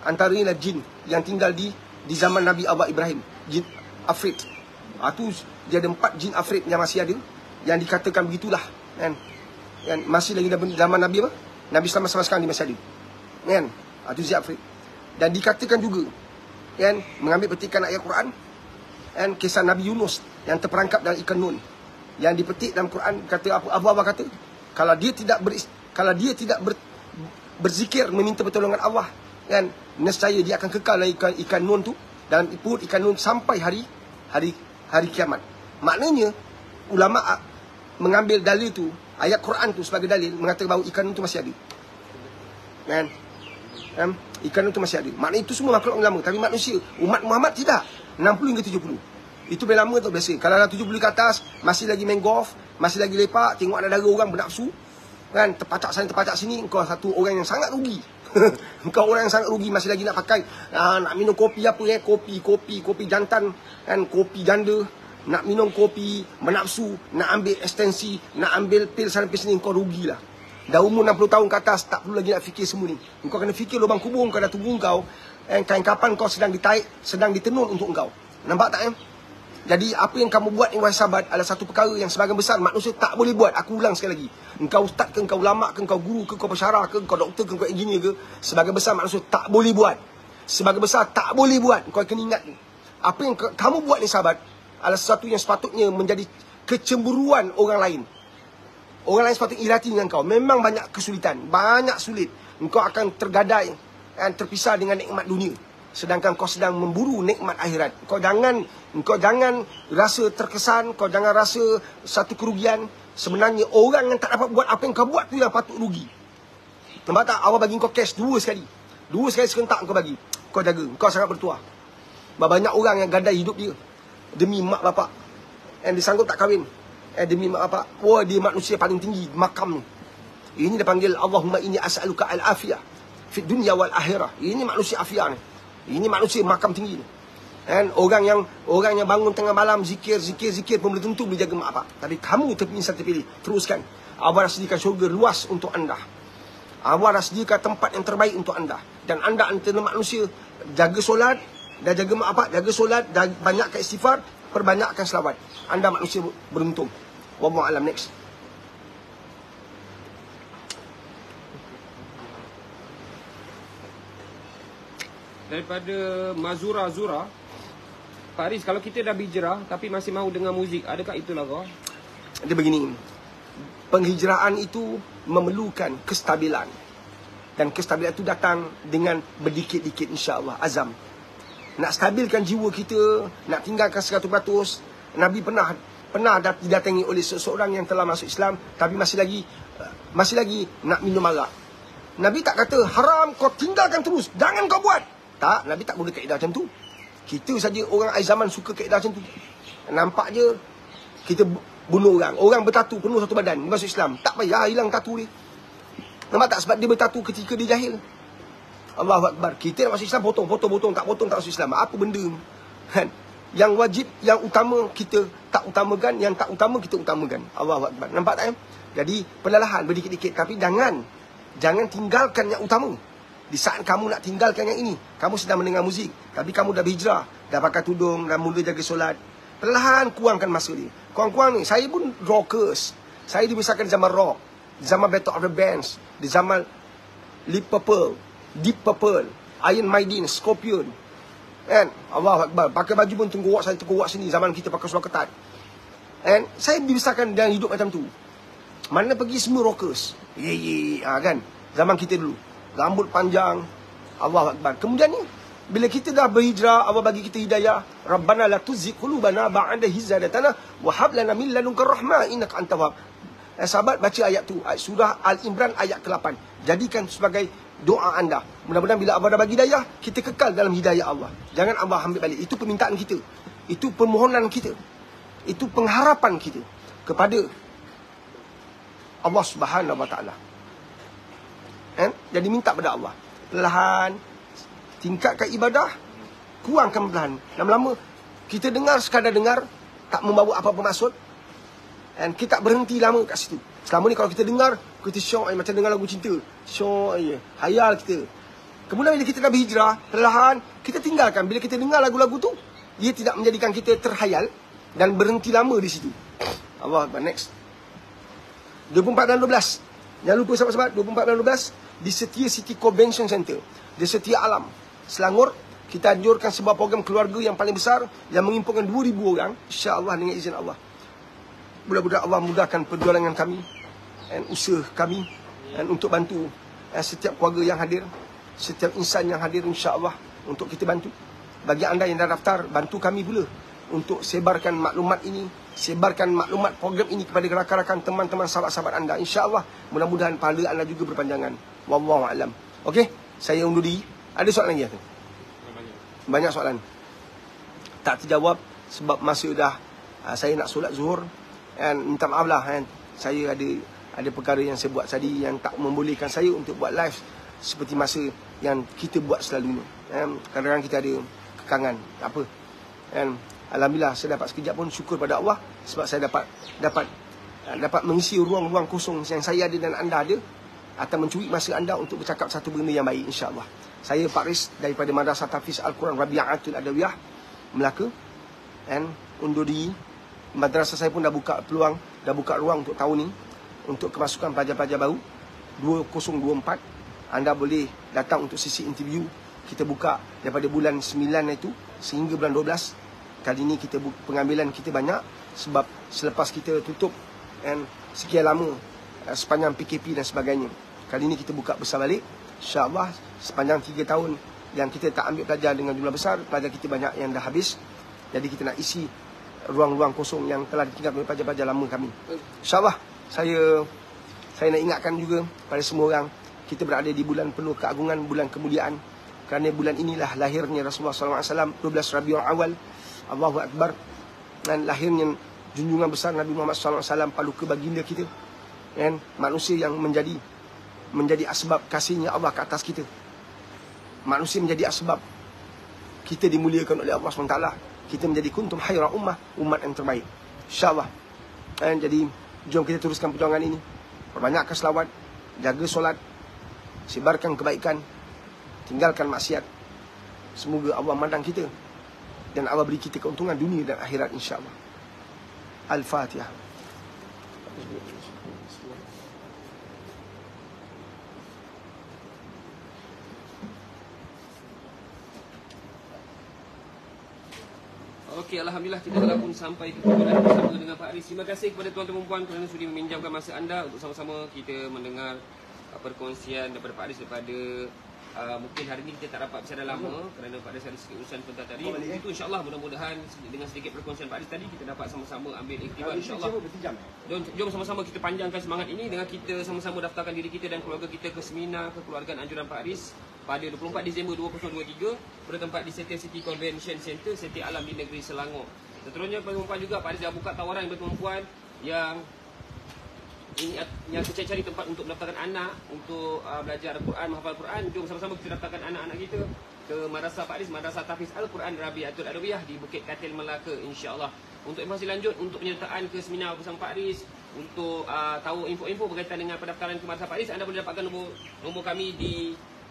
antaranya jin yang tinggal di zaman Nabi Allah Ibrahim, jin Afrit. Tu dia ada 4 jin Afrit yang masih ada, yang dikatakan begitulah. Masih lagi zaman Nabi apa? Nabi sama-sama sekarang dia masih ada. Tu jin Afrit. Dan dikatakan juga mengambil petikan ayat Quran, kisah Nabi Yunus yang terperangkap dalam ikan nun, yang dipetik dalam Quran. Kata apa kata, kalau dia tidak berzikir meminta pertolongan Allah, nescaya dia akan kekal dalam ikan nun tu, dalam perut ikan nun sampai hari kiamat. Maknanya ulama mengambil dalil tu, ayat Quran tu sebagai dalil, mengatakan bahawa ikan itu masih ada. Kan? Ikan itu masih ada. Maknanya itu semua makhluk lama. Tapi manusia, umat Muhammad tidak. 60 hingga 70. Itu bila lama tu biasa. Kalau dah 70 ke atas, masih lagi main golf, masih lagi lepak, tengok ada orang bernafsu, kan, terpacak sana terpacak sini, engkau satu orang yang sangat rugi. Engkau orang yang sangat rugi, masih lagi nak pakai, nak minum kopi apa kopi jantan, kan, kopi janda, nak minum kopi menafsu, nak ambil ekstensi, nak ambil pil sana pil sini, engkau rugilah. Dah umur 60 tahun ke atas, tak perlu lagi nak fikir semua ni. Engkau kena fikir lubang kubur kau dah tunggu engkau, kapan kau sedang ditaik, sedang ditenun untuk engkau. Nampak tak? Jadi apa yang kamu buat ni wahai sahabat adalah satu perkara yang sebahagian besar manusia tak boleh buat. Aku ulang sekali lagi. Engkau ustaz ke, engkau ulama ke, engkau guru ke, engkau pensyarah ke, engkau doktor ke, engkau engineer ke, sebahagian besar manusia tak boleh buat. Sebahagian besar tak boleh buat. Kau kena ingat ni. Apa yang kamu buat ni sahabat adalah sesuatu yang sepatutnya menjadi kecemburuan orang lain. Orang lain sepatutnya iri hati dengan kau. Memang banyak kesulitan, banyak sulit. Engkau akan tergadai dan terpisah dengan nikmat dunia, sedangkan kau sedang memburu nikmat akhirat. Kau jangan rasa terkesan, kau jangan rasa satu kerugian. Sebenarnya orang yang tak dapat buat apa yang kau buat tu yang patut rugi. Nampak tak? Allah bagi kau cash 2 sekali. 2 sekali serentak kau bagi. Kau jaga, kau sangat bertuah. Banyak orang yang gadai hidup dia demi mak bapak, yang disanggup tak kahwin, demi mak bapak. Wah, dia manusia paling tinggi makam ni. Ini dia panggil Allahumma inni as'aluka al-afiyah fi dunya wal akhirah. Ini manusia afiah ni. Ini manusia makam tinggi ni. Dan orang yang bangun tengah malam zikir pun belum tentu boleh jaga mak bapak. Tapi kamu terpilih. Teruskan. Allah dah sediakan syurga luas untuk anda. Allah dah sediakan tempat yang terbaik untuk anda. Dan anda antara manusia, jaga solat, dah jaga mak bapak, jaga solat, dah banyakkan istighfar, perbanyakkan selawat. Anda manusia beruntung. Wallahu a'lam. Next. Daripada Mazura Zura, Pak Haris, kalau kita dah berhijrah tapi masih mahu dengar muzik, adakah itulah kau? Dia begini, penghijrahan itu memerlukan kestabilan. Dan kestabilan itu datang dengan berdikit-dikit, insya-Allah, azam. Nak stabilkan jiwa kita, nak tinggalkan 100%. Nabi pernah didatangi oleh seseorang yang telah masuk Islam, tapi masih lagi nak minum arak. Nabi tak kata haram, kau tinggalkan terus, jangan kau buat. Tak, Nabi tak guna kaedah macam tu. Kita saja orang akhir zaman suka kaedah macam tu. Nampak je kita bunuh orang. Orang bertatu penuh satu badan, masuk Islam. Tak payah hilang tatu dia. Nampak tak? Sebab dia bertatu ketika dia jahil. Allahu Akbar. Kita nak masuk Islam, potong, tak masuk Islam. Apa benda ni? Kan? Yang wajib, yang utama kita tak utamakan, yang tak utama kita utamakan. Allahu Akbar. Nampak tak? Jadi perlahan berdikit-dikit, tapi jangan tinggalkan yang utama. Di saat kamu nak tinggalkan yang ini, kamu sedang mendengar muzik, tapi kamu dah berhijrah, dah pakai tudung, dah mula jaga solat, perlahan kurangkan masa dia. Kurang-kurang ni, saya pun rockers. Saya dibesarkan di zaman rock, di zaman Battle of the Bands, di zaman Deep Purple, Iron Maiden, Scorpion, kan? Allahu Akbar. Pakai baju pun tengkorak sana, tengkorak sini. Zaman kita pakai seluar ketat. And saya dibesarkan dengan hidup macam tu. Mana pergi semua rockers. Kan? Zaman kita dulu. Rambut panjang. Allahu Akbar. Kemudian ni, bila kita dah berhijrah, Allah bagi kita hidayah. Rabbana la tuzigh qulubana ba'da idh hadaytana wa hab lana min ladunka rahmah innaka antal wahhab. Sahabat, baca ayat tu, surah Al-Imran ayat ke-8. Jadikan sebagai doa anda. Mudah-mudahan bila Allah dah bagi hidayah, kita kekal dalam hidayah Allah. Jangan Allah ambil balik. Itu permintaan kita. Itu permohonan kita. Itu pengharapan kita kepada Allah Subhanahu Wa Taala. Jadi minta pada Allah. Perlahan tingkatkan ibadah, kurangkan perlahan. Lama-lama kita dengar sekadar dengar, tak membawa apa-apa maksud. Dan kita tak berhenti lama kat situ. Selama ni kalau kita dengar, kita syok macam dengar lagu cinta. Syok hayal kita. Kemudian bila kita dah berhijrah, perlahan kita tinggalkan. Bila kita dengar lagu-lagu tu, dia tidak menjadikan kita terhayal dan berhenti lama di situ. Allah Akbar. Next. 24 dan 12. Jangan lupa sahabat-sahabat, 24 dan 12 di Setia City Convention Center, di Setia Alam, Selangor. Kita anjurkan sebuah program keluarga yang paling besar yang menghimpunkan 2,000 orang, insya-Allah dengan izin Allah. Mudah-mudahan Allah mudahkan perjuangan kami dan usaha kami dan untuk bantu setiap keluarga yang hadir, setiap insan yang hadir, insya-Allah untuk kita bantu. Bagi anda yang dah daftar, bantu kami pula untuk sebarkan maklumat ini sebarkan maklumat program ini kepada rakan-rakan, teman-teman, sahabat-sahabat anda. InsyaAllah mudah-mudahan pahala anda juga berpanjangan. Wallahu a'lam. Okey, saya undur diri. Ada soalan lagi tu? Banyak soalan. Tak terjawab sebab masa dah saya nak solat zuhur. Dan minta maaf lah kan. Saya ada perkara yang saya buat tadi yang tak membolehkan saya untuk buat live seperti masa yang kita buat selalunya. Kadang-kadang kita ada kekangan, tak apa. Dan alhamdulillah saya dapat sekejap pun syukur pada Allah sebab saya dapat mengisi ruang-ruang kosong yang saya ada dan anda ada, atau mencuri masa anda untuk bercakap satu benda yang baik, insya-Allah. Saya Pak Riz daripada Madrasah Tahfiz Al-Quran Rabi'atul Adawiyah Melaka, dan undur diri. Madrasah saya pun dah buka peluang, dah buka ruang untuk tahun ni untuk kemasukan pelajar-pelajar baru 2024. Anda boleh datang untuk sesi interview. Kita buka daripada bulan 9 itu sehingga bulan 12. Kali ini kita pengambilan kita banyak sebab selepas kita tutup dan sekian lama sepanjang PKP dan sebagainya. Kali ini kita buka besar balik. InsyaAllah sepanjang 3 tahun yang kita tak ambil pelajar dengan jumlah besar, pelajar kita banyak yang dah habis. Jadi kita nak isi ruang-ruang kosong yang telah ditinggal oleh pelajar-pelajar lama kami. InsyaAllah saya nak ingatkan juga pada semua orang, kita berada di bulan penuh keagungan, bulan kemuliaan. Kerana bulan inilah lahirnya Rasulullah SAW, 12 Rabiul Awal, Allahu Akbar. Dan lahirnya junjungan besar Nabi Muhammad SAW, paluka baginda kita. Dan manusia yang menjadi asbab kasihnya Allah ke atas kita. Manusia menjadi asbab kita dimuliakan oleh Allah SWT. Kita menjadi kuntum khaira ummah, umat yang terbaik. InsyaAllah. Dan jadi jom kita teruskan perjuangan ini. Perbanyakkan selawat, jaga solat, sebarkan kebaikan, tinggalkan maksiat. Semoga Allah mandang kita dan Allah beri kita keuntungan dunia dan akhirat, insya-Allah. Al-Fatihah. Okey, alhamdulillah kita telah pun sampai ke kumpulan bersama dengan Pak Riz. Terima kasih kepada tuan-tuan dan puan kerana sudi meminjamkan masa anda untuk sama-sama kita mendengar perkongsian daripada Pak Riz daripada mungkin hari ini kita tak dapat bercakap lama kerana Pak Riz ada sedikit urusan sebentar tadi. Itu insya-Allah mudah-mudahan dengan sedikit perkongsian Pak Riz tadi kita dapat sama-sama ambil iktibar, insya-Allah. Jom sama-sama kita panjangkan semangat ini dengan kita sama-sama daftarkan diri kita dan keluarga kita ke seminar kekeluargaan anjuran Pak Riz pada 24 Disember 2023 bertempat di Setia City Convention Center, Setia Alam di negeri Selangor. Seterusnya perempuan juga Pak Riz dah buka tawaran kepada perempuan yang cari tempat untuk mendaftarkan anak untuk belajar Al-Quran, menghafal Al-Quran. Jom sama-sama kita daftarkan anak-anak kita ke Madrasah Pak Riz, Madrasah Tahfiz Al-Quran Rabi'atul Adawiyah di Bukit Katil, Melaka, insya-Allah. Untuk informasi lanjut, untuk penyertaan ke seminar bersama Pak Riz, untuk tahu info-info berkaitan dengan pendaftaran ke Madrasah Pak Riz, anda boleh dapatkan nombor kami di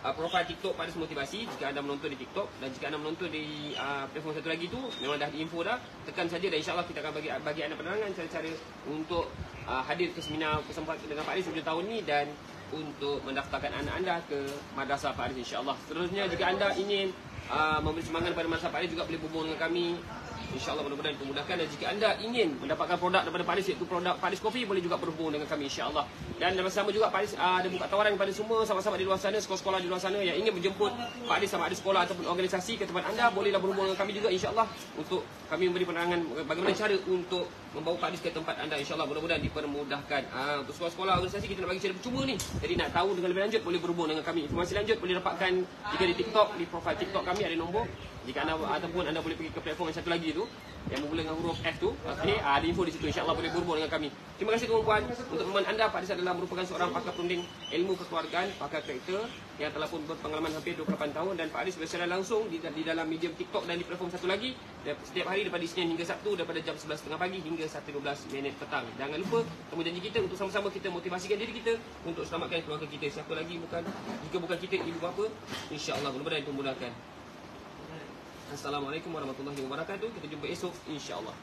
profil TikTok Pak Riz Motivasi jika anda menonton di TikTok, dan jika anda menonton di platform satu lagi tu memang dah diinfo dah, tekan saja dan insya-Allah kita akan bagi anda penerangan cara-cara untuk hadir ke seminar bersama dengan Pak Riz hujung tahun ni dan untuk mendaftarkan anak anda ke Madrasah Pak Riz, insya-Allah. Seterusnya jika anda ingin memberi semangat kepada Madrasah Pak Riz juga boleh berhubung dengan kami, insya-Allah mudah-mudahan dimudahkan. Dan jika anda ingin mendapatkan produk daripada Pak Riz iaitu produk Pak Riz Coffee, boleh juga berhubung dengan kami, insya-Allah. Dan bersama juga Pak Riz ada buka tawaran kepada semua sahabat-sahabat di luar sana, sekolah-sekolah di luar sana yang ingin menjemput Pak Riz sama ada sekolah ataupun organisasi ke tempat anda, bolehlah berhubung dengan kami juga, insya-Allah, untuk kami memberi penerangan bagaimana cara untuk membawa Pak Riz ke tempat anda, insya-Allah. Mudah-mudahan dipermudahkan. Untuk sekolah-sekolah organisasi kita nak bagi cara percuma ni. Jadi nak tahu dengan lebih lanjut boleh berhubung dengan kami. Informasi lanjut boleh dapatkan jika di TikTok, di profil TikTok kami ada nombor. Jika anda ataupun anda boleh pergi ke platform yang satu lagi tu yang bermula dengan huruf F tu, okey, ada info di situ, insya-Allah boleh berhubung dengan kami. Terima kasih tuan-tuan. Untuk pemahaman anda, Pak Riz adalah merupakan seorang pakar perunding ilmu kekeluargaan, pakar karakter yang telah pun berpengalaman hampir 28 tahun, dan Pak Riz bersiaran langsung di dalam medium TikTok dan di platform satu lagi setiap hari daripada Isnin hingga Sabtu daripada jam 11.30 pagi hingga 1.12 petang. Jangan lupa temu janji kita untuk sama-sama kita motivasikan diri kita untuk selamatkan keluarga kita. Siapa lagi jika bukan kita, ibu bapa, insya-Allah. Mudah-mudahan itu memudahkan. Assalamualaikum warahmatullahi wabarakatuh. Kita jumpa esok, insya-Allah.